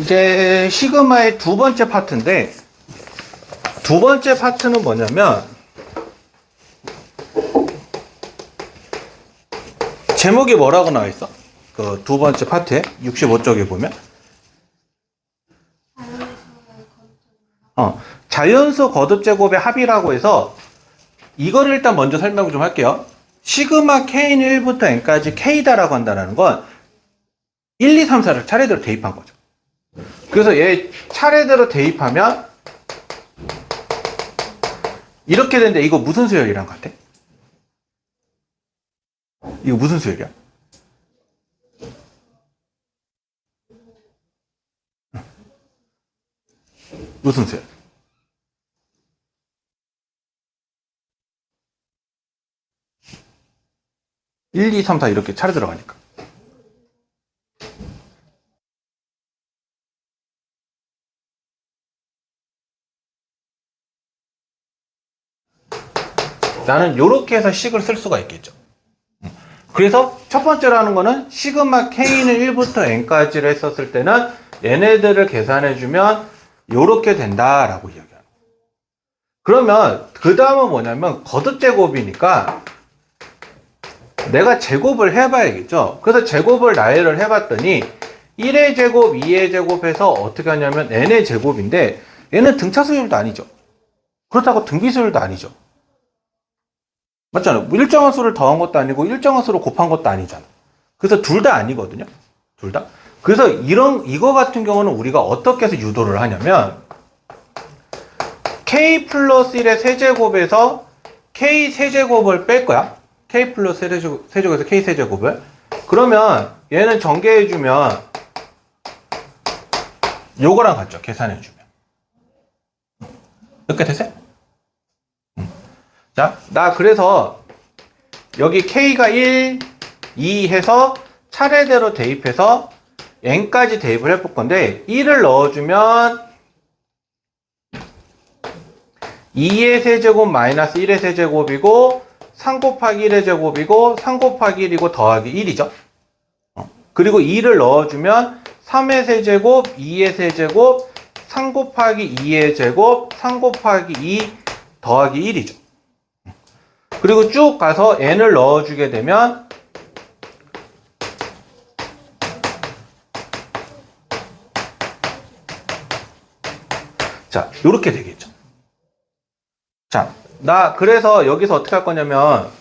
이제 시그마의 두 번째 파트인데, 두 번째 파트는 뭐냐면, 제목이 뭐라고 나와 있어? 그 두 번째 파트에 65쪽에 보면 자연수 거듭 제곱의 합이라고 해서 이거를 일단 먼저 설명을 좀 할게요. 시그마 k는 1부터 n까지 k다라고 한다는 건 1, 2, 3, 4를 차례대로 대입한 거죠. 그래서 얘 차례대로 대입하면 이렇게 되는데 이거 무슨 수열이랑 같아? 이거 무슨 수열이야? 무슨 수열? (1, 2, 3, 4) 이렇게 차례 들어가니까. 나는 요렇게 해서 식을 쓸 수가 있겠죠. 그래서 첫 번째로 하는 거는 시그마 k는 1부터 n까지를 했었을 때는 얘네들을 계산해주면 요렇게 된다라고 이야기하는 거예요. 그러면 그 다음은 뭐냐면 거듭제곱이니까 내가 제곱을 해봐야겠죠. 그래서 제곱을 나열을 해봤더니 1의 제곱, 2의 제곱해서 어떻게 하냐면 n의 제곱인데 얘는 등차수열도 아니죠. 그렇다고 등비수열도 아니죠. 맞잖아요. 일정한 수를 더한 것도 아니고 일정한 수를 곱한 것도 아니잖아. 그래서 둘 다 아니거든요. 둘 다. 그래서 이거 같은 경우는 우리가 어떻게 해서 유도를 하냐면 k 플러스 1의 세제곱에서 k 세제곱을 뺄 거야. k 플러스 세제곱에서 k 세제곱을. 그러면 얘는 전개해주면 요거랑 같죠. 계산해주면. 이렇게 되세요? 자, 나 그래서 여기 k가 1, 2 해서 차례대로 대입해서 n까지 대입을 해볼 건데 1을 넣어주면 2의 세제곱 마이너스 1의 세제곱이고 3 곱하기 1의 제곱이고 3 곱하기 1이고 더하기 1이죠. 그리고 2를 넣어주면 3의 세제곱, 2의 세제곱, 3 곱하기 2의 제곱, 3 곱하기 2 더하기 1이죠. 그리고 쭉 가서 n을 넣어주게 되면 자, 요렇게 되겠죠. 자, 나 그래서 여기서 어떻게 할 거냐면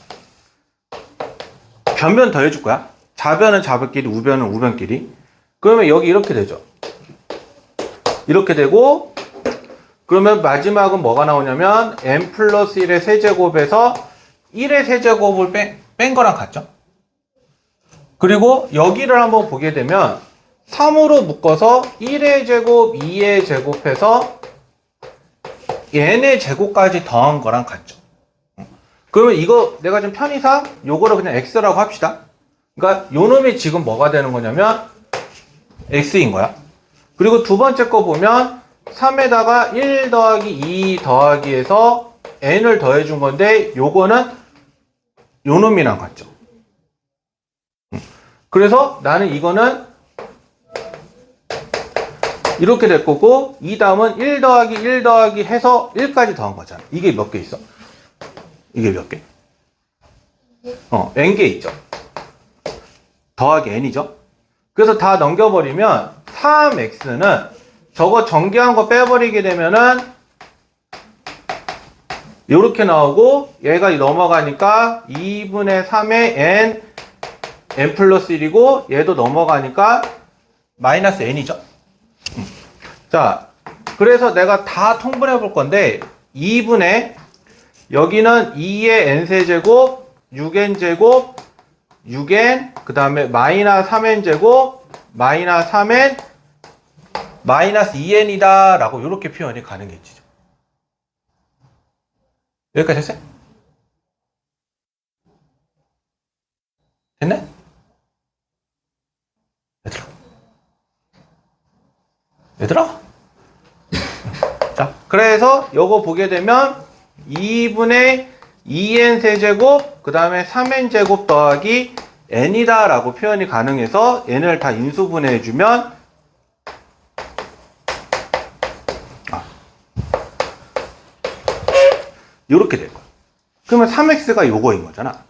변변 더해줄 거야. 좌변은 좌변끼리, 우변은 우변끼리. 그러면 여기 이렇게 되죠. 이렇게 되고 그러면 마지막은 뭐가 나오냐면 n 플러스 1의 세제곱에서 1의 세제곱을 뺀 거랑 같죠. 그리고 여기를 한번 보게 되면 3으로 묶어서 1의 제곱, 2의 제곱해서 n의 제곱까지 더한 거랑 같죠. 그러면 이거 내가 좀 편의상 요거를 그냥 x라고 합시다. 그러니까 요 놈이 지금 뭐가 되는 거냐면 x인 거야. 그리고 두 번째 거 보면 3에다가 1 더하기 2 더하기 해서 n을 더해 준 건데 요거는 요 놈이랑 같죠. 그래서 나는 이거는 이렇게 될 거고 이 다음은 1 더하기 1 더하기 해서 1까지 더한 거잖아. 이게 몇 개 있어? 이게 몇 개? n개 있죠. 더하기 n이죠. 그래서 다 넘겨버리면 3x는 저거 전개한 거 빼버리게 되면은 요렇게 나오고 얘가 넘어가니까 2분의 3의 n 플러스 1이고 얘도 넘어가니까 마이너스 n이죠. 자, 그래서 내가 다 통분해 볼 건데 2분의 여기는 2의 n세제곱 6n제곱 6n 그 다음에 마이너스 3n제곱 마이너스 3n 마이너스 2n이다 라고 이렇게 표현이 가능해지죠. 여기까지 했어요? 됐네? 얘들아? 자, 그래서 요거 보게 되면 2분의 2n 세제곱 그 다음에 3n 제곱 더하기 n이다 라고 표현이 가능해서 n을 다 인수분해 해주면 이렇게 될 거야. 그러면 3x가 요거인 거잖아.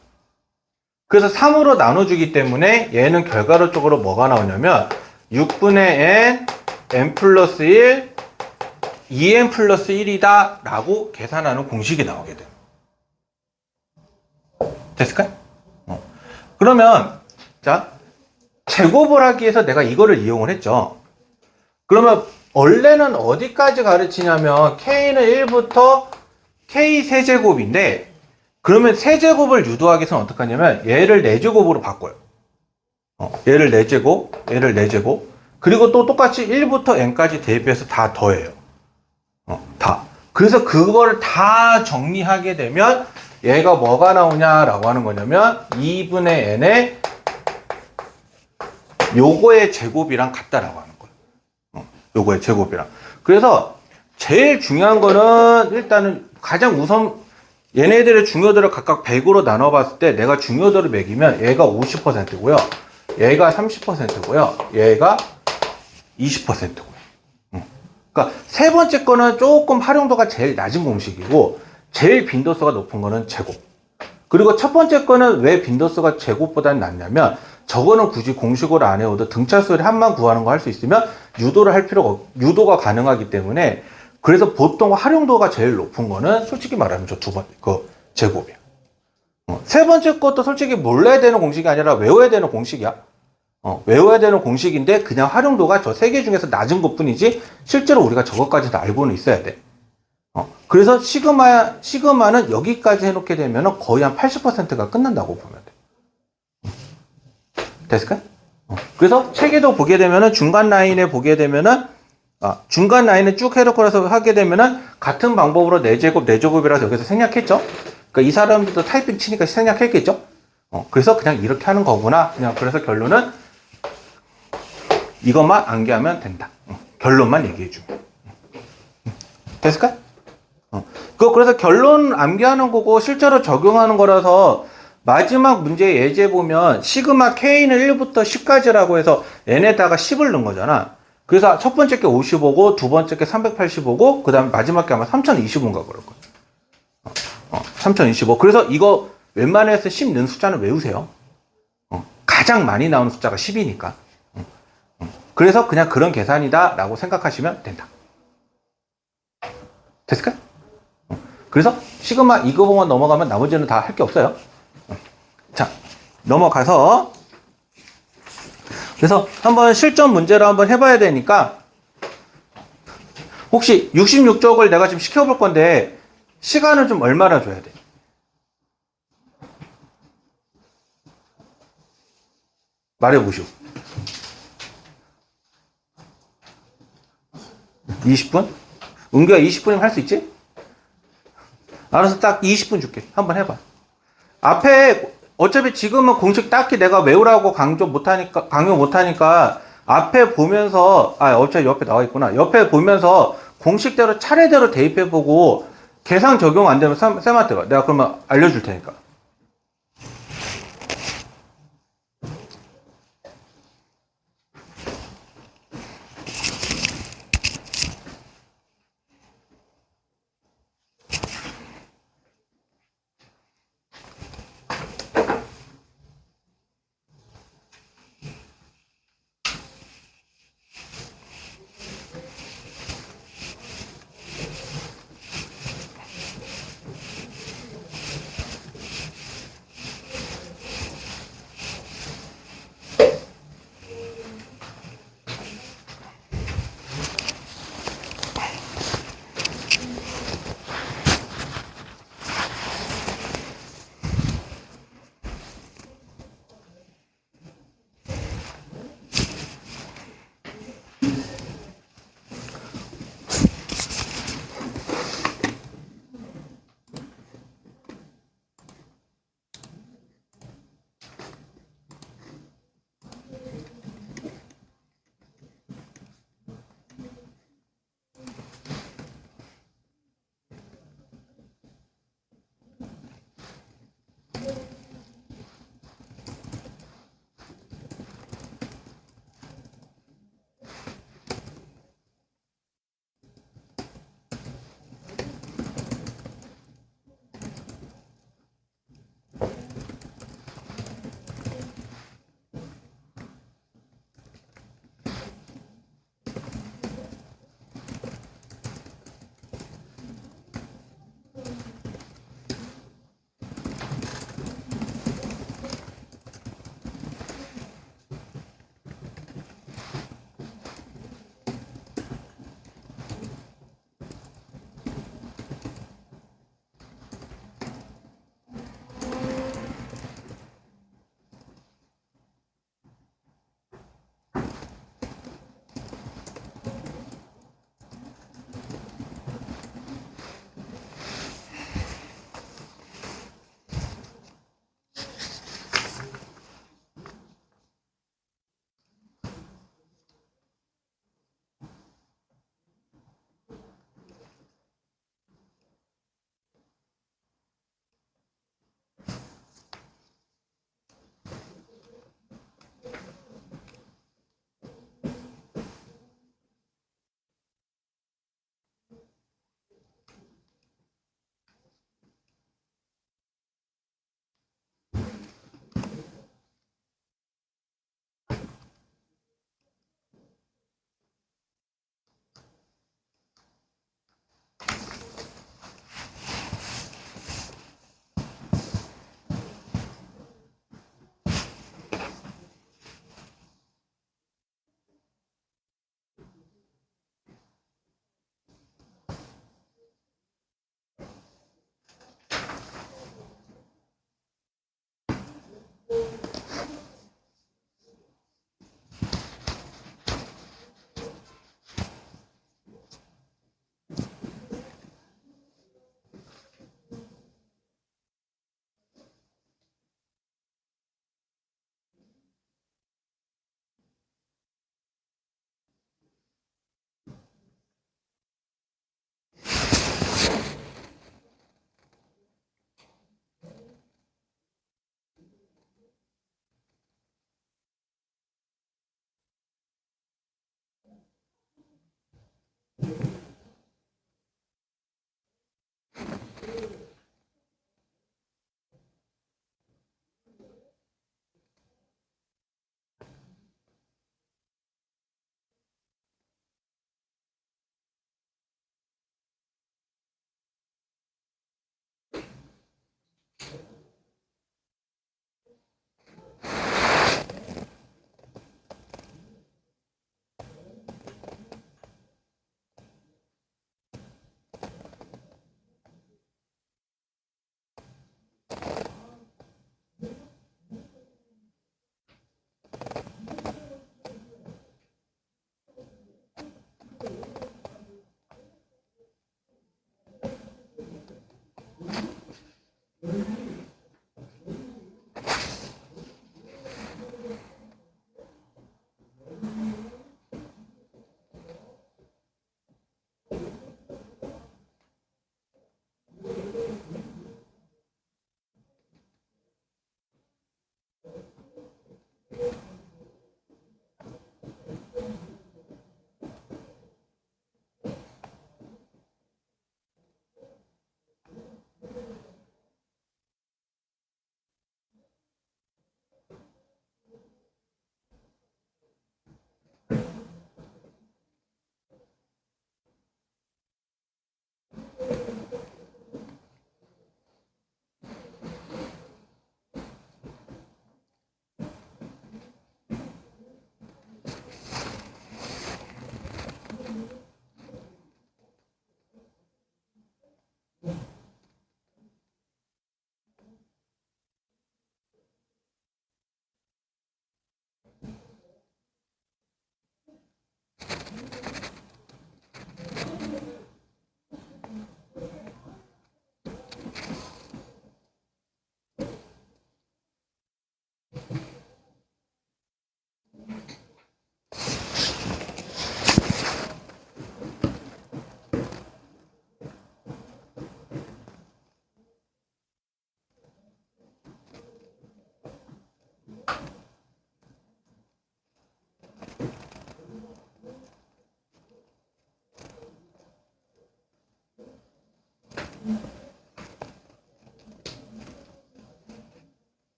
그래서 3으로 나눠주기 때문에 얘는 결과론적으로 뭐가 나오냐면 6분의 n 플러스 1 2n 플러스 1이다 라고 계산하는 공식이 나오게 돼요. 됐을까요? 그러면 자 제곱을 하기 위해서 내가 이거를 이용을 했죠. 그러면 원래는 어디까지 가르치냐면 k는 1부터 k 세제곱인데 그러면 세제곱을 유도하기 위해서는 어떻게 하냐면 얘를 4제곱으로 바꿔요. 얘를 4제곱, 얘를 4제곱 그리고 또 똑같이 1부터 n까지 대입해서 다 더해요. 다. 그래서 그걸 다 정리하게 되면 얘가 뭐가 나오냐라고 하는 거냐면 2분의 n의 요거의 제곱이랑 같다라고 하는 거예요. 요거의 제곱이랑. 그래서 제일 중요한 거는 일단은 가장 우선 얘네들의 중요도를 각각 100으로 나눠봤을 때 내가 중요도를 매기면 얘가 50%고요. 얘가 30%고요. 얘가 20%고요. 그러니까 세 번째 거는 조금 활용도가 제일 낮은 공식이고 제일 빈도수가 높은 거는 제곱. 그리고 첫 번째 거는 왜 빈도수가 제곱보다는 낮냐면 저거는 굳이 공식으로 안 해오도 등차수를 한만 구하는 거 할 수 있으면 유도를 할 필요가 유도가 가능하기 때문에 그래서 보통 활용도가 제일 높은 거는 솔직히 말하면 저 두 번째 그 제곱이야. 세 번째 것도 솔직히 몰라야 되는 공식이 아니라 외워야 되는 공식이야. 외워야 되는 공식인데 그냥 활용도가 저 세 개 중에서 낮은 것 뿐이지 실제로 우리가 저것까지도 알고는 있어야 돼. 그래서 시그마는 여기까지 해놓게 되면 거의 한 80%가 끝난다고 보면 돼. 됐을까요? 그래서 책에도 보게 되면은 중간 라인에 보게 되면은 중간 라인을 쭉 해놓고 나서 하게 되면은 같은 방법으로 4제곱, 4제곱이라서 여기서 생략했죠? 그러니까 이 사람들도 타이핑 치니까 생략했겠죠? 그래서 그냥 이렇게 하는 거구나. 그냥 그래서 결론은 이것만 암기하면 된다. 결론만 얘기해주면. 됐을까요? 그래서 결론 암기하는 거고 실제로 적용하는 거라서 마지막 문제 예제 보면 시그마 K는 1부터 10까지라고 해서 n에다가 10을 넣은 거잖아. 그래서 첫 번째 게 55고 두 번째 게 385고 그 다음에 마지막 게 아마 3025인가 그럴 거야. 3025. 그래서 이거 웬만해서 10 넣은 숫자는 외우세요. 가장 많이 나오는 숫자가 10이니까. 그래서 그냥 그런 계산이다 라고 생각하시면 된다. 됐을까요? 그래서 시그마 이거 보면 넘어가면 나머지는 다 할 게 없어요. 자, 넘어가서 그래서 한번 실전 문제를 한번 해봐야 되니까 혹시 66쪽을 내가 지금 시켜볼 건데 시간을 좀 얼마나 줘야 돼? 말해보시오. 20분? 은규야 20분이면 할 수 있지? 알아서 딱 20분 줄게. 한번 해봐. 앞에 어차피 지금은 공식 딱히 내가 외우라고 강요 못하니까 앞에 보면서 어차피 옆에 나와 있구나. 옆에 보면서 공식대로 차례대로 대입해보고 계산 적용 안 되면 쌤한테 가. 내가 그러면 알려줄 테니까.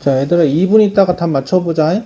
자, 얘들아, 2분 있다가 답 맞춰보자.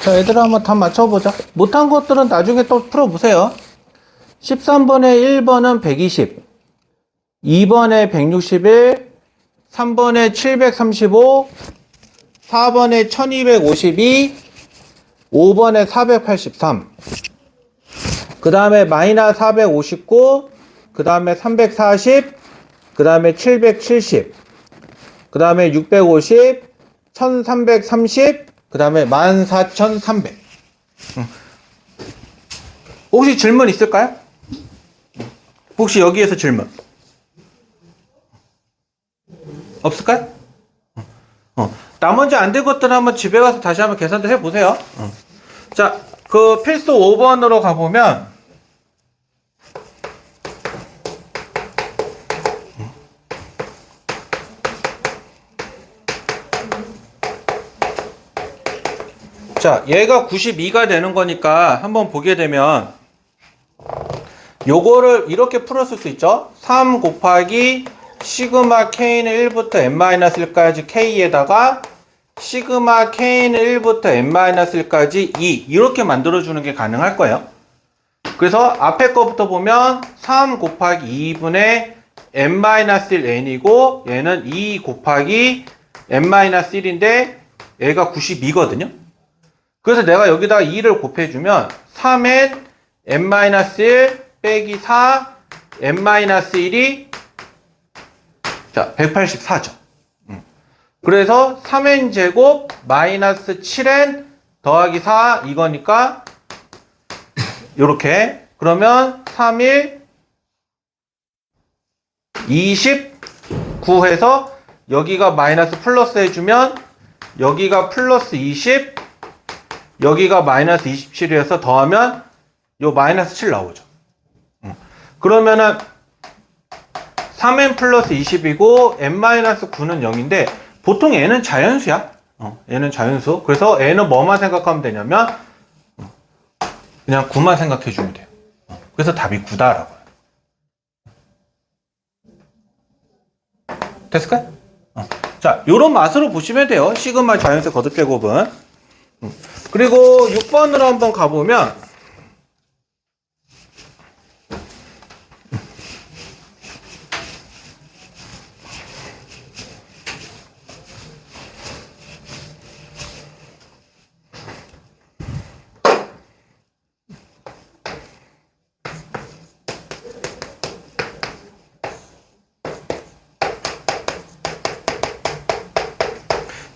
자, 얘들아 한번 답 맞춰보자. 못한 것들은 나중에 또 풀어보세요. 13번에 1번은 120, 2번에 161, 3번에 735, 4번에 1252, 5번에 483, 그 다음에 마이너스 459, 그 다음에 340, 그 다음에 770, 그 다음에 650, 1330, 그 다음에 14300. 혹시 질문 있을까요? 혹시 여기에서 질문 없을까요? 나머지 안 된 것들 한번 집에 가서 다시 한번 계산도 해보세요. 자, 그 필수 5번으로 가보면 자, 얘가 92가 되는 거니까 한번 보게 되면 요거를 이렇게 풀었을 수 있죠. 3 곱하기 시그마 k는 1부터 n-1까지 k에다가 시그마 k는 1부터 n-1까지 2 이렇게 만들어주는 게 가능할 거예요. 그래서 앞에 거부터 보면 3 곱하기 2분의 n-1 n이고 얘는 2 곱하기 n-1인데 얘가 92거든요. 그래서 내가 여기다가 2를 곱해주면 3n n-1 빼기 4 n-1이 자 184죠. 그래서 3n 제곱 마이너스 7n 더하기 4 이거니까 요렇게 그러면 3일 29 해서 여기가 마이너스 플러스 해주면 여기가 플러스 20 여기가 마이너스 27이어서 더하면 요 마이너스 7 나오죠. 그러면은 3n 플러스 20이고 n-9는 0인데 보통 n은 자연수야. 얘는 자연수. 그래서 n은 뭐만 생각하면 되냐면 그냥 9만 생각해 주면 돼요. 그래서 답이 9다라고 해요. 됐을까요? 자, 요런 맛으로 보시면 돼요. 시그마 자연수 거듭 제곱은. 그리고 6번으로 한번 가보면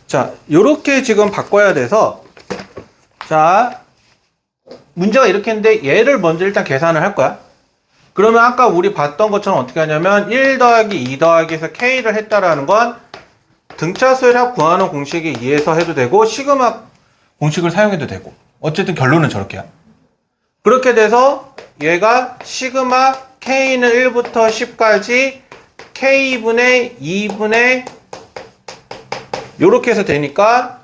자, 요렇게 지금 바꿔야 돼서 자, 문제가 이렇게 했는데 얘를 먼저 일단 계산을 할 거야. 그러면 아까 우리 봤던 것처럼 어떻게 하냐면 1 더하기 2 더하기에서 K를 했다라는 건 등차수열합 구하는 공식에 의해서 해도 되고 시그마 공식을 사용해도 되고 어쨌든 결론은 저렇게야. 그렇게 돼서 얘가 시그마 K는 1부터 10까지 K분의 2분의 요렇게 해서 되니까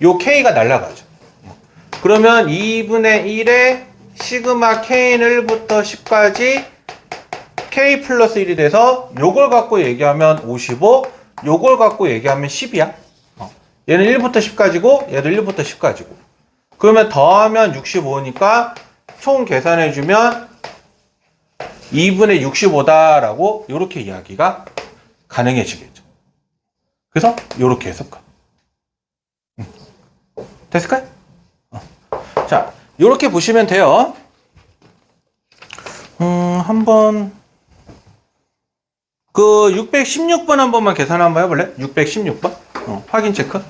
요 K가 날라가죠. 그러면 2분의 1에 시그마 K는 1부터 10까지 K 플러스 1이 돼서 요걸 갖고 얘기하면 55, 요걸 갖고 얘기하면 10이야. 얘는 1부터 10까지고 얘도 1부터 10까지고. 그러면 더하면 65니까 총 계산해주면 2분의 65다라고 요렇게 이야기가 가능해지겠죠. 그래서 요렇게 해석가. 됐을까요? 자, 요렇게 보시면 돼요. 한번 그 616번 한 번만 계산 한번 해볼래? 616번? 확인 체크.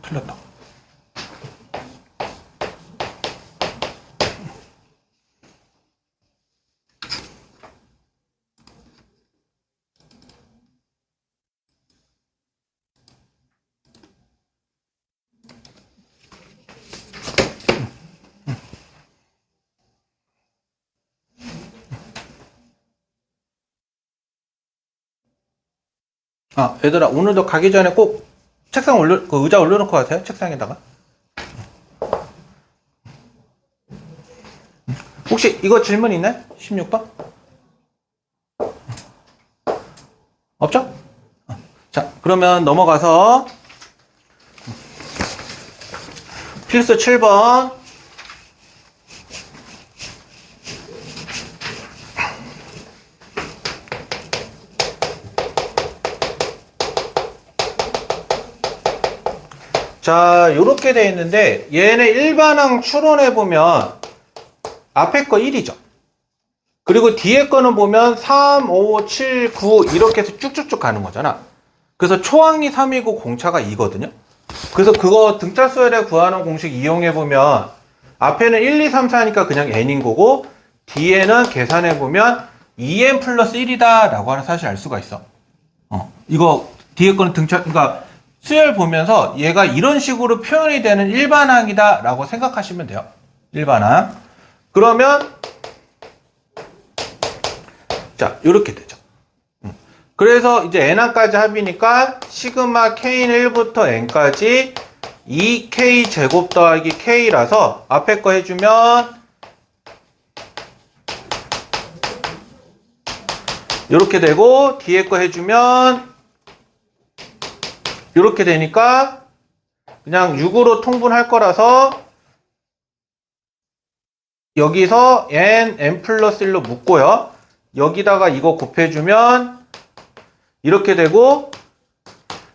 틀렸다. 아, 얘들아, 오늘도 가기 전에 꼭 책상 그 의자 올려놓고 가세요. 책상에다가. 혹시 이거 질문 있나요? 16번? 없죠? 자, 그러면 넘어가서 필수 7번. 자, 요렇게 돼 있는데 얘네 일반항 추론해 보면 앞에 거 1이죠. 그리고 뒤에 거는 보면 3, 5, 7, 9 이렇게 해서 쭉쭉쭉 가는 거잖아. 그래서 초항이 3이고 공차가 2거든요. 그래서 그거 등차수열에 구하는 공식 이용해 보면 앞에는 1, 2, 3, 4니까 그냥 n인 거고 뒤에는 계산해 보면 2n 플러스 1이다 라고 하는 사실 알 수가 있어. 이거 뒤에 거는 등차, 그러니까 수열 보면서 얘가 이런 식으로 표현이 되는 일반항이다 라고 생각하시면 돼요. 일반항. 그러면 자, 이렇게 되죠. 그래서 이제 n항까지 합이니까 시그마 k는 1부터 n까지 2k 제곱 더하기 k라서 앞에 거 해주면 이렇게 되고 뒤에 거 해주면 이렇게 되니까 그냥 6으로 통분할 거라서 여기서 n 플러스 1로 묶고요. 여기다가 이거 곱해주면 이렇게 되고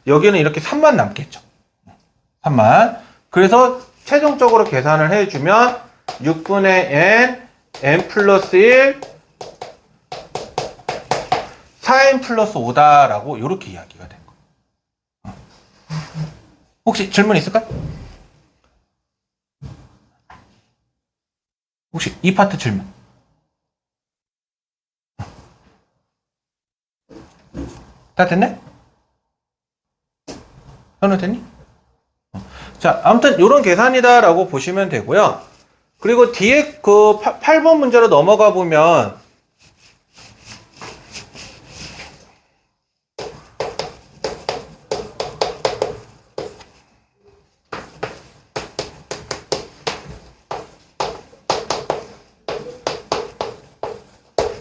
여기는 이렇게 3만 남겠죠. 3만. 그래서 최종적으로 계산을 해주면 6분의 n 플러스 1 4n 플러스 5다라고 이렇게 이야기가 된 거예요. 혹시 질문 있을까요? 혹시 이 파트 질문? 다 됐네? 현우 됐니? 자, 아무튼 이런 계산이다라고 보시면 되고요. 그리고 뒤에 그 8번 문제로 넘어가 보면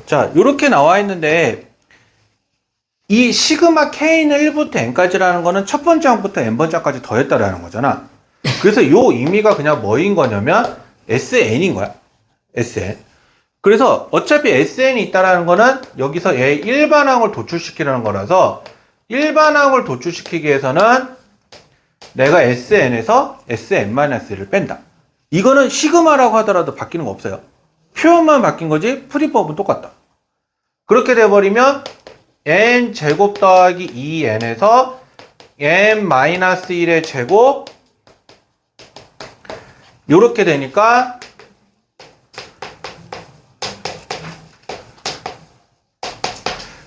자, 이렇게 나와 있는데 이 시그마 k는 1부터 n까지라는 거는 첫 번째 항부터 n번째까지 더했다라는 거잖아. 그래서 이 의미가 그냥 뭐인 거냐면 SN인 거야. SN. 그래서 어차피 SN이 있다라는 거는 여기서 얘 일반항을 도출시키라는 거라서 일반항을 도출시키기 위해서는 내가 SN에서 SN-1을 뺀다. 이거는 시그마라고 하더라도 바뀌는 거 없어요. 표현만 바뀐 거지 풀이법은 똑같다. 그렇게 돼버리면 n 제곱 더하기 2n에서 n-1의 제곱 요렇게 되니까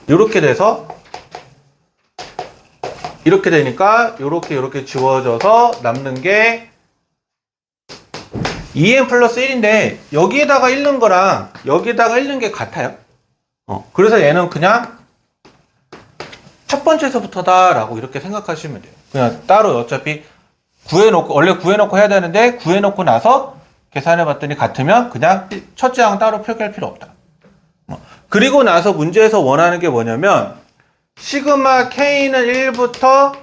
요렇게 돼서 이렇게 되니까 요렇게 지워져서 남는 게 2n 플러스 1인데 여기에다가 읽는 거랑 여기에다가 읽는 게 같아요. 그래서 얘는 그냥 첫 번째서부터다 라고 이렇게 생각하시면 돼요. 그냥 따로 어차피 구해놓고 원래 구해놓고 해야 되는데 구해놓고 나서 계산해 봤더니 같으면 그냥 첫째 항 따로 표기할 필요 없다. 그리고 나서 문제에서 원하는 게 뭐냐면 시그마 k는 1부터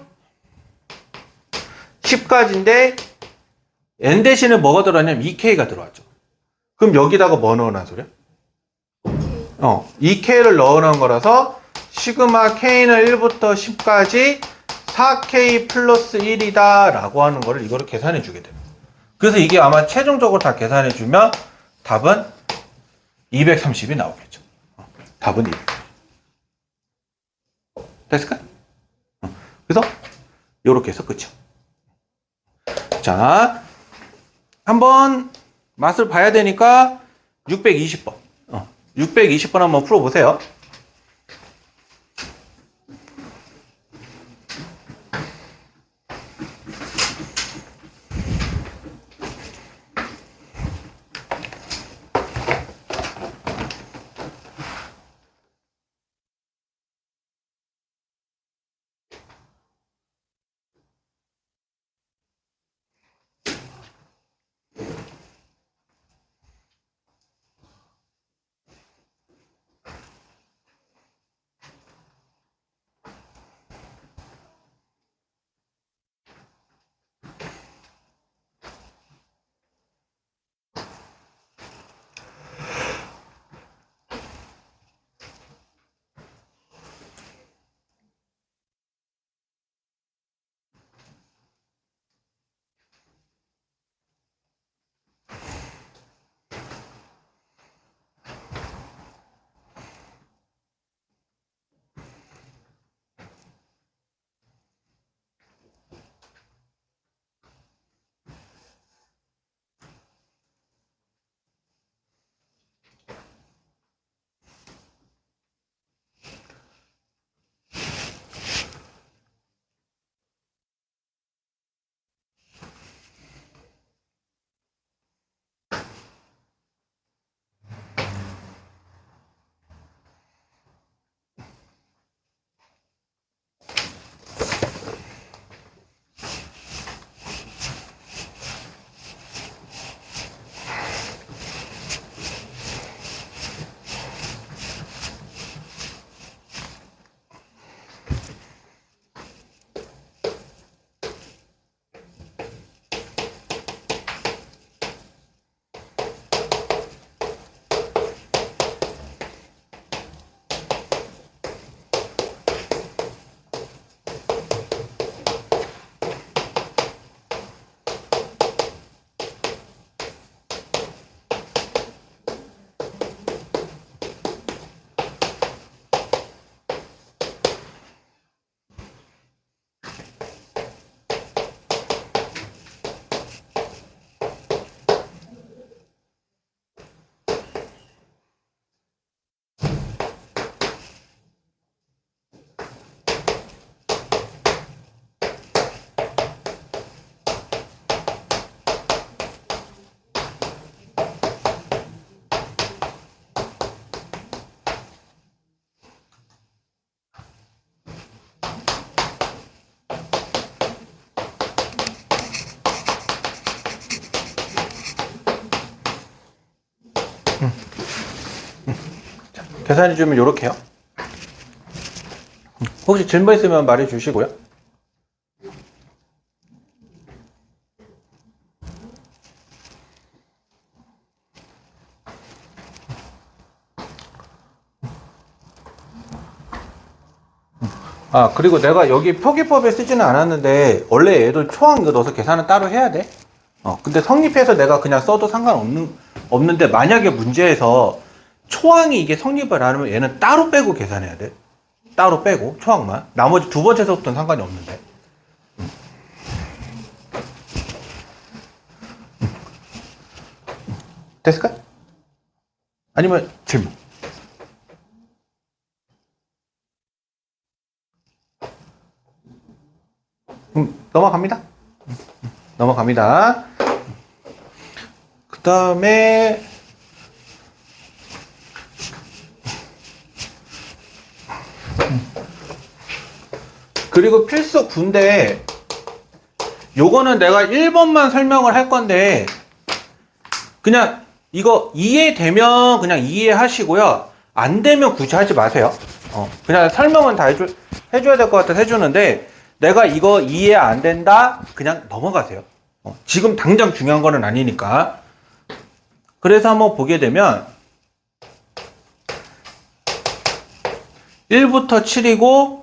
10까지인데 n 대신에 뭐가 들어왔냐면 2k가 들어왔죠. 그럼 여기다가 뭐 넣어놓은 소리야? 2k를 넣어놓은 거라서 시그마 k는 1부터 10까지 4k 플러스 1이다 라고 하는 거를 이거를 계산해 주게 됩니다. 그래서 이게 아마 최종적으로 다 계산해 주면 답은 230이 나오겠죠. 답은 200. 됐을까? 그래서 요렇게 해서 끝이요. 자, 한번 맛을 봐야 되니까 620번. 620번 한번 풀어보세요. 계산해 주면 이렇게요. 혹시 질문 있으면 말해 주시고요. 아, 그리고 내가 여기 표기법에 쓰지는 않았는데 원래 얘도 초항 이거 넣어서 계산은 따로 해야 돼. 근데 성립해서 내가 그냥 써도 없는데 만약에 문제에서 초항이 이게 성립을 안 하면 얘는 따로 빼고 계산해야 돼. 따로 빼고 초항만. 나머지 두 번째서부터는 상관이 없는데. 됐을까? 아니면 질문. 넘어갑니다. 넘어갑니다. 그 다음에 그리고 필수 군대 요거는 내가 1번만 설명을 할 건데 그냥 이거 이해되면 그냥 이해하시고요. 안 되면 굳이 하지 마세요. 그냥 설명은 다 해줘야 될 것 같아서 해주는데 내가 이거 이해 안 된다 그냥 넘어가세요. 지금 당장 중요한 거는 아니니까. 그래서 한번 보게 되면 1부터 7이고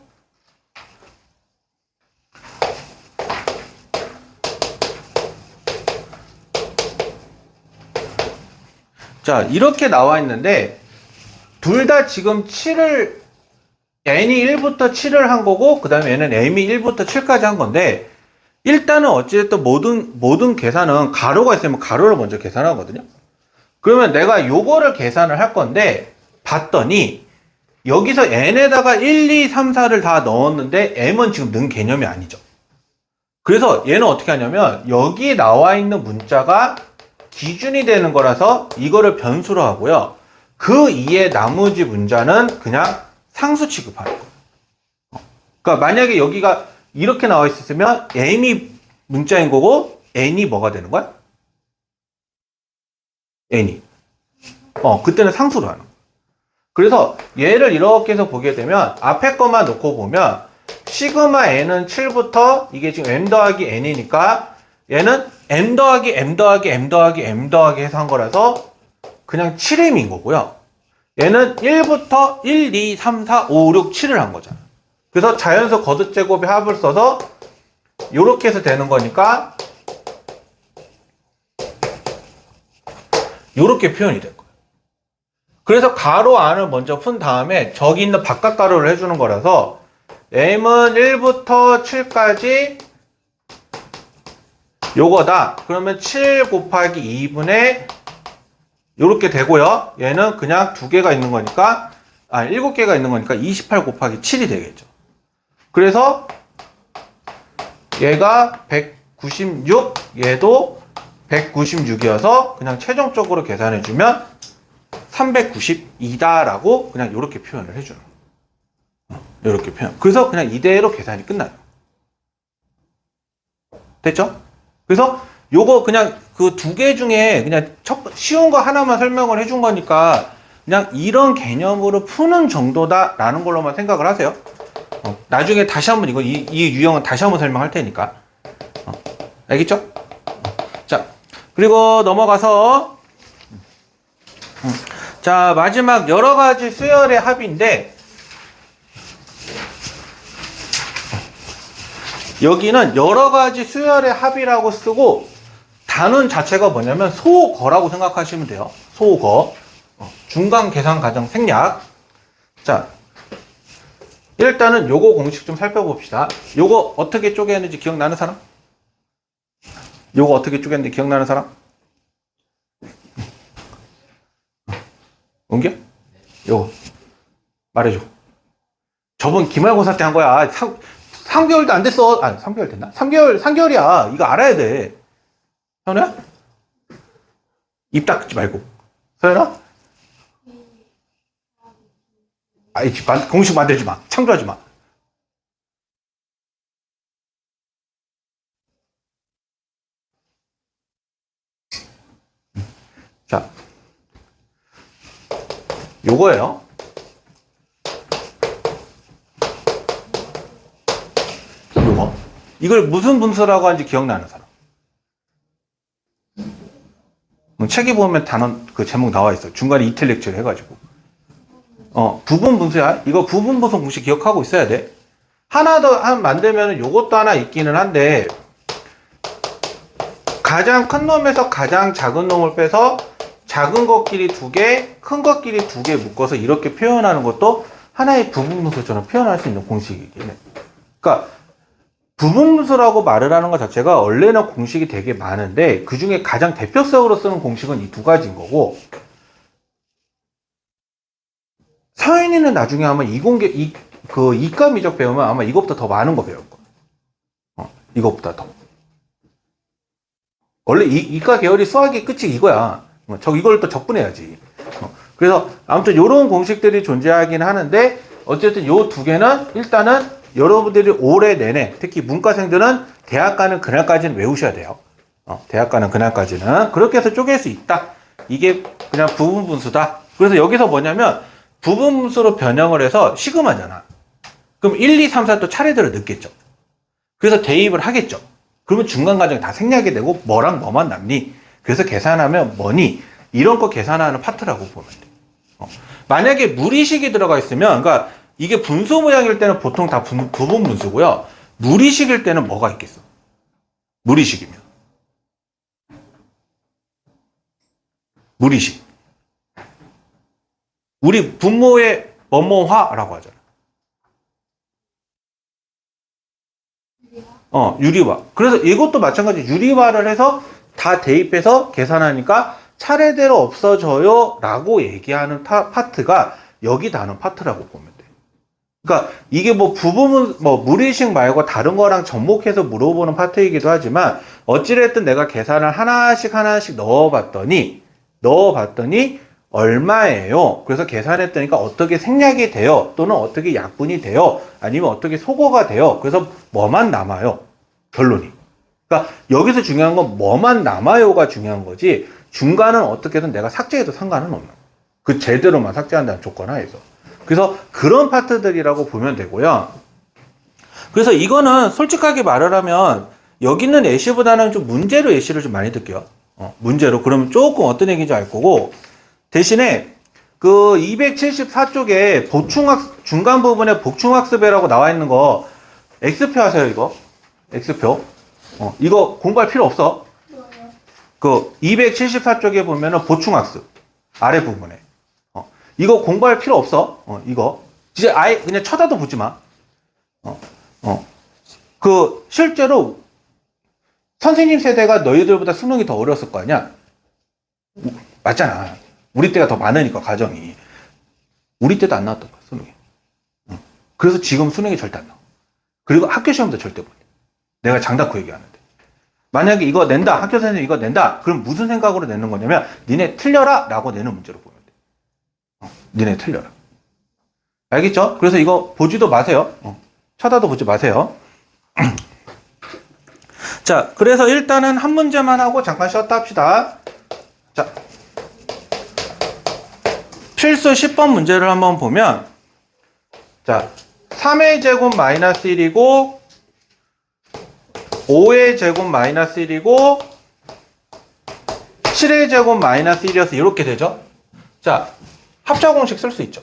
자 이렇게 나와 있는데 둘 다 지금 7을 n이 1부터 7을 한 거고 그 다음에 얘는 m이 1부터 7까지 한 건데 일단은 어찌됐든 모든 계산은 가로가 있으면 가로를 먼저 계산하거든요. 그러면 내가 요거를 계산을 할 건데 봤더니 여기서 n에다가 1, 2, 3, 4를 다 넣었는데 m은 지금 는 개념이 아니죠. 그래서 얘는 어떻게 하냐면 여기 나와 있는 문자가 기준이 되는 거라서 이거를 변수로 하고요. 그 이에 나머지 문자는 그냥 상수 취급하는 거예요. 그러니까 만약에 여기가 이렇게 나와 있었으면 m이 문자인 거고 n이 뭐가 되는 거야? n이. 그때는 상수로 하는 거예요. 그래서 얘를 이렇게 해서 보게 되면 앞에 것만 놓고 보면 시그마 n은 7부터 이게 지금 m 더하기 n이니까 얘는 m 더하기 m 더하기 m 더하기 m 더하기 해서 한 거라서 그냥 7m인 거고요. 얘는 1부터 1, 2, 3, 4, 5, 6, 7을 한 거잖아. 그래서 자연수 거듭제곱의 합을 써서 이렇게 해서 되는 거니까 이렇게 표현이 될 거예요. 그래서 가로 안을 먼저 푼 다음에 저기 있는 바깥 가로를 해주는 거라서 m은 1부터 7까지 요거다. 그러면 7 곱하기 2분의 요렇게 되고요. 얘는 그냥 2개가 있는 거니까 7개가 있는 거니까 28 곱하기 7이 되겠죠. 그래서 얘가 196, 얘도 196이어서 그냥 최종적으로 계산해주면 392다라고 그냥 이렇게 표현을 해주는 거예요. 이렇게 표현. 그래서 그냥 이대로 계산이 끝나요. 됐죠? 그래서 요거 그냥 그 2개 중에 그냥 쉬운 거 하나만 설명을 해준 거니까 그냥 이런 개념으로 푸는 정도다라는 걸로만 생각을 하세요. 나중에 다시 한번 이 유형은 다시 한번 설명할 테니까. 알겠죠? 자, 그리고 넘어가서 자, 마지막 여러 가지 수열의 합인데 여기는 여러 가지 수열의 합이라고 쓰고 단원 자체가 뭐냐면 소거라고 생각하시면 돼요. 소거. 중간 계산 과정 생략. 자, 일단은 요거 공식 좀 살펴봅시다. 요거 어떻게 쪼개는지 기억나는 사람? 요거 어떻게 쪼개는지 기억나는 사람? 은규? 요거 말해줘. 저번 기말고사 때 한 거야. 3개월도 안 됐어. 3개월 됐나? 3개월이야. 이거 알아야 돼. 서연아? 입 닦지 말고. 서연아? 공식 만들지 마. 창조하지 마. 자, 요거예요. 요거. 이걸 무슨 분수라고 하는지 기억나는 사람? 책에 보면 단원 그 제목 나와 있어. 중간에 이텔렉처를 해가지고. 부분 분수야. 이거 부분 분수 공식 기억하고 있어야 돼. 하나 더 만들면 요것도 하나 있기는 한데 가장 큰 놈에서 가장 작은 놈을 빼서 작은 것끼리 2개, 큰 것끼리 2개 묶어서 이렇게 표현하는 것도 하나의 부분 분수처럼 표현할 수 있는 공식이긴 해. 그러니까 부분 분수라고 말을 하는 것 자체가 원래는 공식이 되게 많은데 그 중에 가장 대표적으로 쓰는 공식은 이 2가지인 거고 서인이는 나중에 아마 이과 미적 배우면 아마 이것보다 더 많은 거 배울 거야. 이것보다 더. 원래 이과 계열이 수학의 끝이 이거야. 이걸 또 적분해야지. 그래서 아무튼 이런 공식들이 존재하긴 하는데 어쨌든 요 2개는 일단은 여러분들이 올해 내내 특히 문과생들은 대학 가는 그날까지는 외우셔야 돼요. 대학 가는 그날까지는 그렇게 해서 쪼갤 수 있다. 이게 그냥 부분 분수다. 그래서 여기서 뭐냐면 부분 분수로 변형을 해서 시그마잖아. 그럼 1, 2, 3, 4 또 차례대로 넣겠죠. 그래서 대입을 하겠죠. 그러면 중간 과정이 다 생략이 되고 뭐랑 뭐만 남니? 그래서 계산하면 뭐니? 이런 거 계산하는 파트라고 보면 돼. 만약에 무리식이 들어가 있으면, 그러니까 이게 분수 모양일 때는 보통 다 부분 분수고요. 무리식일 때는 뭐가 있겠어? 무리식이면. 무리식. 우리 분모의 뭐뭐화라고 하잖아. 유리화. 그래서 이것도 마찬가지 유리화를 해서 다 대입해서 계산하니까 차례대로 없어져요 라고 얘기하는 파트가 여기 나는 파트라고 보면 돼. 그러니까 이게 뭐 부분 뭐 무리식 말고 다른 거랑 접목해서 물어보는 파트이기도 하지만 어찌됐든 내가 계산을 하나씩 넣어봤더니 얼마예요? 그래서 계산했더니까 어떻게 생략이 돼요? 또는 어떻게 약분이 돼요? 아니면 어떻게 소거가 돼요? 그래서 뭐만 남아요? 결론이. 그러니까 여기서 중요한 건 뭐만 남아요가 중요한 거지 중간은 어떻게든 내가 삭제해도 상관은 없는 거예요. 그 제대로만 삭제한다는 조건 하에서. 그래서 그런 파트들이라고 보면 되고요. 그래서 이거는 솔직하게 말을 하면 여기 있는 예시보다는 좀 문제로 예시를 좀 많이 들게요. 문제로. 그러면 조금 어떤 얘기인지 알 거고 대신에 그 274쪽에 중간 부분에 복충학습이라고 나와 있는 거 X표 하세요, 이거. X표. 이거 공부할 필요 없어. 뭐요? 그 274쪽에 보면은 보충학습 아래 부분에 이거 공부할 필요 없어. 이거 진짜 아예 그냥 쳐다도 보지 마. 그 실제로 선생님 세대가 너희들보다 수능이 더 어려웠을 거 아니야? 맞잖아. 우리 때가 더 많으니까 가정이. 우리 때도 안 나왔던 거야 수능이. 그래서 지금 수능이 절대 안 나와. 그리고 학교 시험도 절대 못 내. 내가 장담코 얘기하는데. 만약에 이거 낸다, 학교 선생님 이거 낸다, 그럼 무슨 생각으로 내는 거냐면, 니네 틀려라! 라고 내는 문제로 보면 돼. 니네 틀려라. 알겠죠? 그래서 이거 보지도 마세요. 쳐다도 보지 마세요. 자, 그래서 일단은 한 문제만 하고 잠깐 쉬었다 합시다. 자, 필수 10번 문제를 한번 보면, 자, 3의 제곱 마이너스 1이고, 5의 제곱 마이너스 1이고 7의 제곱 마이너스 1이어서 이렇게 되죠. 자, 합차 공식 쓸 수 있죠.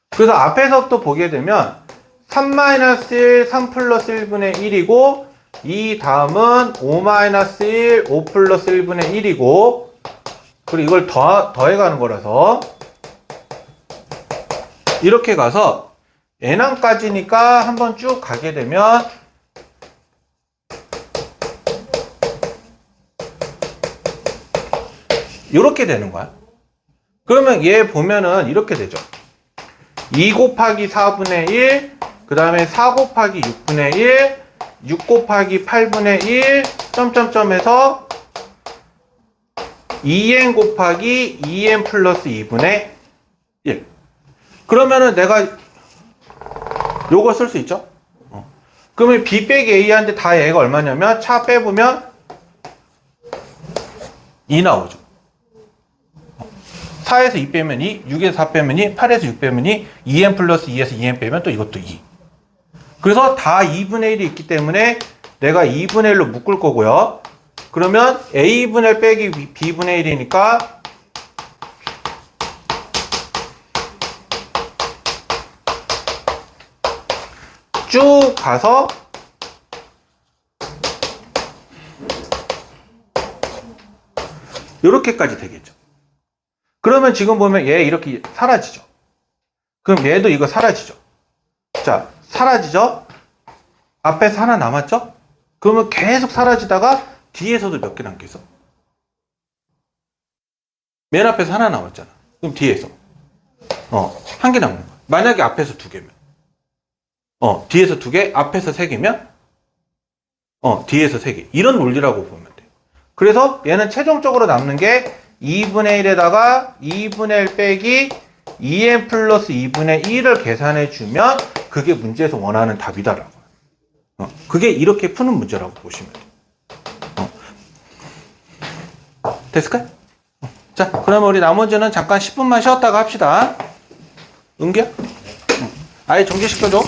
그래서 앞에서부터 보게 되면 3 마이너스 1, 3 플러스 1분의 1이고 이 다음은 5 마이너스 1, 5 플러스 1분의 1이고 그리고 이걸 더해가는 거라서 이렇게 가서 n항까지니까 한번 쭉 가게 되면 이렇게 되는 거야. 그러면 얘 보면은 이렇게 되죠. 2 곱하기 4분의 1, 그 다음에 4 곱하기 6분의 1, 6 곱하기 8분의 1, 점점점에서 2n 곱하기 2n 플러스 2분의 1. 그러면은 내가 요거 쓸 수 있죠? 그러면 b 빼기 a한테 다 얘가 얼마냐면 차 빼보면 2 나오죠. 4에서 2 빼면 2, 6에서 4 빼면 2, 8에서 6 빼면 2, 2n 플러스 2에서 2n 빼면 또 이것도 2. 그래서 다 2분의 1이 있기 때문에 내가 2분의 1로 묶을 거고요. 그러면 a분의 1 빼기 b분의 1이니까 쭉 가서 이렇게까지 되겠죠. 그러면 지금 보면 얘 이렇게 사라지죠. 그럼 얘도 이거 사라지죠. 자, 사라지죠? 앞에서 하나 남았죠? 그러면 계속 사라지다가 뒤에서도 몇 개 남겠어? 맨 앞에서 하나 남았잖아. 그럼 뒤에서 한 개 남는 거야. 만약에 앞에서 2개면 뒤에서 2개, 앞에서 3개면 뒤에서 3개. 이런 논리라고 보면 돼. 그래서 얘는 최종적으로 남는 게 2분의 1에다가 2분의 1 빼기 2n 플러스 2분의 1을 계산해 주면 그게 문제에서 원하는 답이다라고. 그게 이렇게 푸는 문제라고 보시면 돼요. 됐을까요? 자, 그러면 우리 나머지는 잠깐 10분만 쉬었다가 합시다. 은기야? 아예 정지시켜줘.